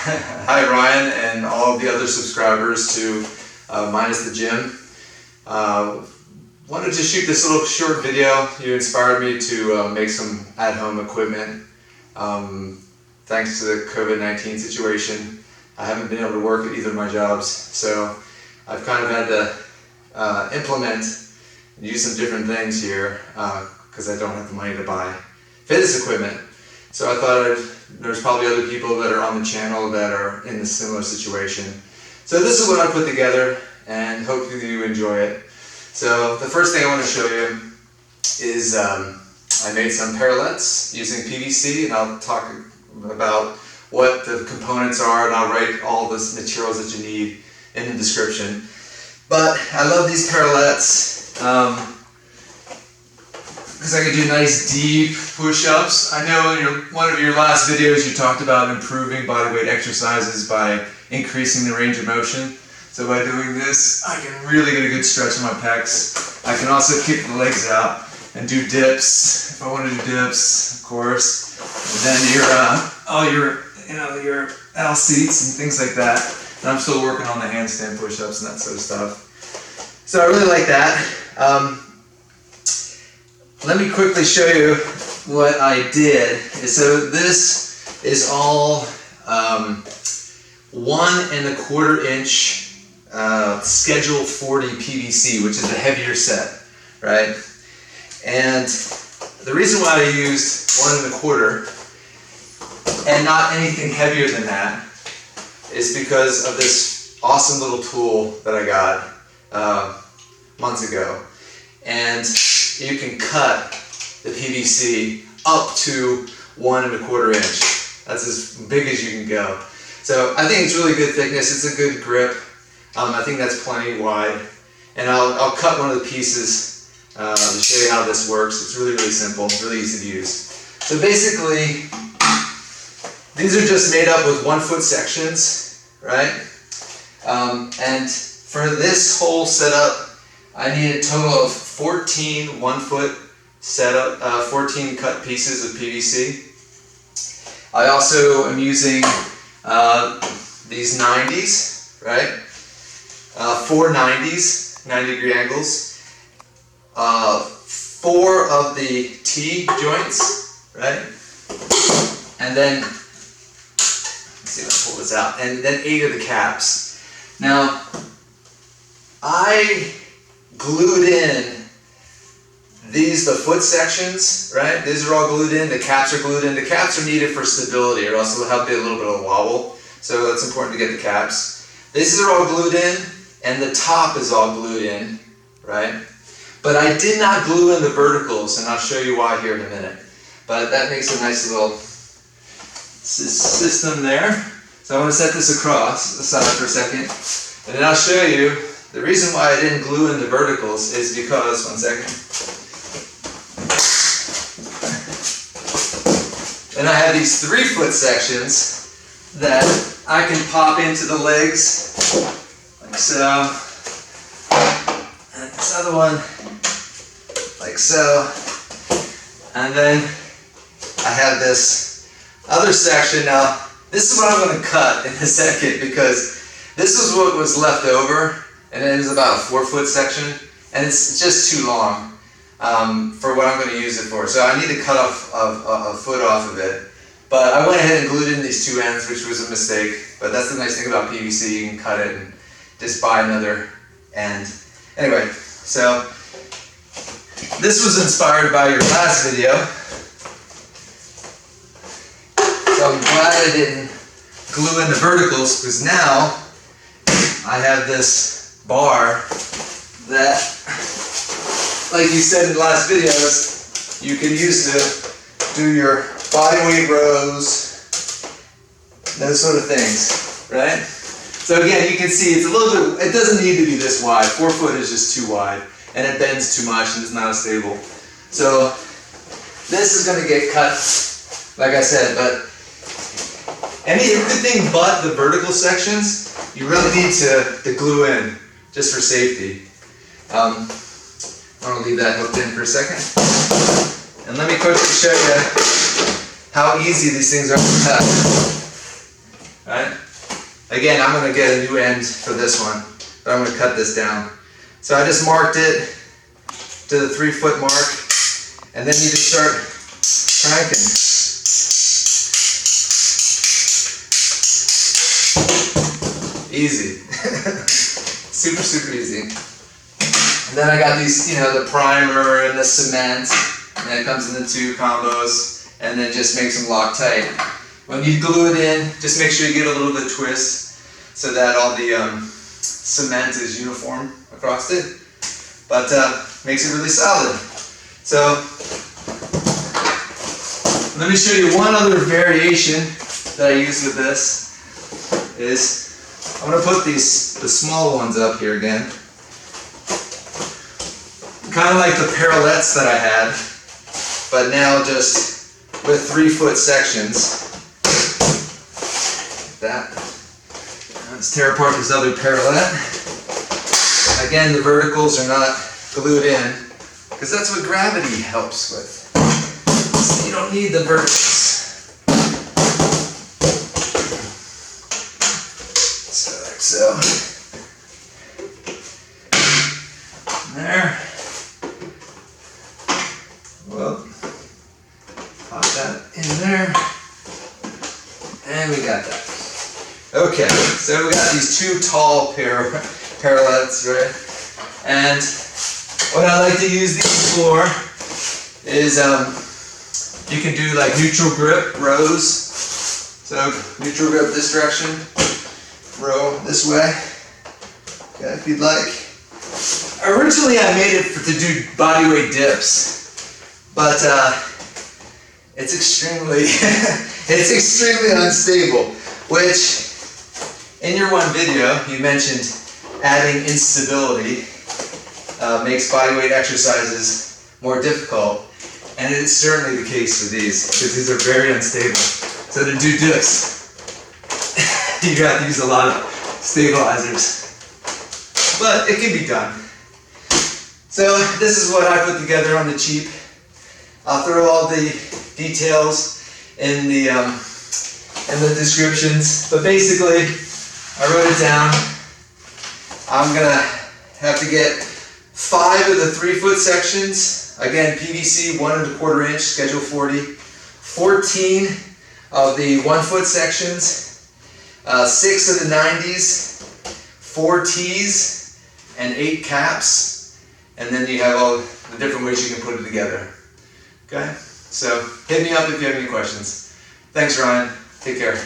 Hi Ryan and all of the other subscribers to Minus the Gym. Wanted to shoot this little short video. You inspired me to make some at-home equipment. Thanks to the COVID-19 situation, I haven't been able to work at either of my jobs, so I've kind of had to implement and use some different things here because I don't have the money to buy fitness equipment. So I thought there's probably other people that are on the channel that are in a similar situation. So this is what I put together, and hopefully you enjoy it. So the first thing I want to show you is I made some parallettes using PVC, and I'll talk about what the components are, and I'll write all the materials that you need in the description. But I love these parallettes because I can do nice deep push-ups. I know in one of your last videos you talked about improving bodyweight exercises by increasing the range of motion. So by doing this, I can really get a good stretch in my pecs. I can also kick the legs out and do dips, if I want to do dips, of course. And then all your L seats and things like that. And I'm still working on the handstand push-ups and that sort of stuff. So I really like that. Let me quickly show you what I did. So this is all 1 1/4 inch Schedule 40 PVC, which is a heavier set, right? And the reason why I used 1 1/4 and not anything heavier than that is because of this awesome little tool that I got months ago. And you can cut the PVC up to 1 1/4 inch. That's as big as you can go. So I think it's really good thickness. It's a good grip. I think that's plenty wide. And I'll cut one of the pieces to show you how this works. It's really, really simple, really easy to use. So basically, these are just made up with 1 foot sections, right? And for this whole setup, I need a total of 14 1 foot setup, 14 cut pieces of PVC. I also am using these 90s, right? 4 90s, 90-degree angles. 4 of the T joints, right? And then, let's see if I can pull this out. And then 8 of the caps. Now, I glued in the foot sections, right? These are all glued in, the caps are glued in. The caps are needed for stability, or else it'll help you a little bit of wobble. So it's important to get the caps. These are all glued in, and the top is all glued in, right? But I did not glue in the verticals, and I'll show you why here in a minute. But that makes a nice little system there. So I want to set this across the side for a second, and then I'll show you the reason why I didn't glue in the verticals is because, one second. And I have these 3 foot sections that I can pop into the legs, like so. And this other one, like so. And then I have this other section. Now, this is what I'm going to cut in a second because this is what was left over. And it is about a 4 foot section, and it's just too long for what I'm going to use it for. So I need to cut off a foot off of it. But I went ahead and glued in these 2 ends, which was a mistake. But that's the nice thing about PVC. You can cut it and just buy another end. Anyway, so this was inspired by your last video. So I'm glad I didn't glue in the verticals, because now I have this bar that, like you said in the last videos, you can use to do your bodyweight rows, those sort of things, right? So again, you can see it's a little bit, it doesn't need to be this wide. 4 foot is just too wide, and it bends too much and it's not as stable. So this is going to get cut, like I said, but everything but the vertical sections, you really need to glue in, just for safety. I'm going to leave that hooked in for a second. And let me quickly show you how easy these things are to cut. Right? Again, I'm going to get a new end for this one, but I'm going to cut this down. So I just marked it to the 3 foot mark, and then you just start cranking. Easy. Super, super easy. And then I got these, the primer and the cement, and then it comes in the 2 combos, and then just makes them lock tight. When you glue it in, just make sure you get a little bit of twist so that all the cement is uniform across it, but makes it really solid. So let me show you one other variation that I use with this. I'm going to put the small ones up here again. Kind of like the parallettes that I had, but now just with 3 foot sections. Like that. Let's tear apart this other parallette. Again, the verticals are not glued in, because that's what gravity helps with. So you don't need the verticals. Like so. There. Well, pop that in there. And we got that. Okay, so we got these 2 tall parallettes, right? And what I like to use these for is you can do like neutral grip rows. So neutral grip this direction, row this way. Okay, if you'd like. Originally I made it to do bodyweight dips, but it's extremely it's extremely unstable, which in your one video you mentioned adding instability makes bodyweight exercises more difficult, and it's certainly the case for these, because these are very unstable. So to do dips, you have to use a lot of stabilizers, but it can be done. So this is what I put together on the cheap. I'll throw all the details in the descriptions, but basically I wrote it down. I'm gonna have to get 5 of the 3 foot sections. Again, PVC 1 1/4 inch, schedule 40. 14 of the 1 foot sections. 6 of the 90s. 4 T's and 8 caps. And then you have all the different ways you can put it together. Okay? So hit me up if you have any questions. Thanks, Ryan. Take care.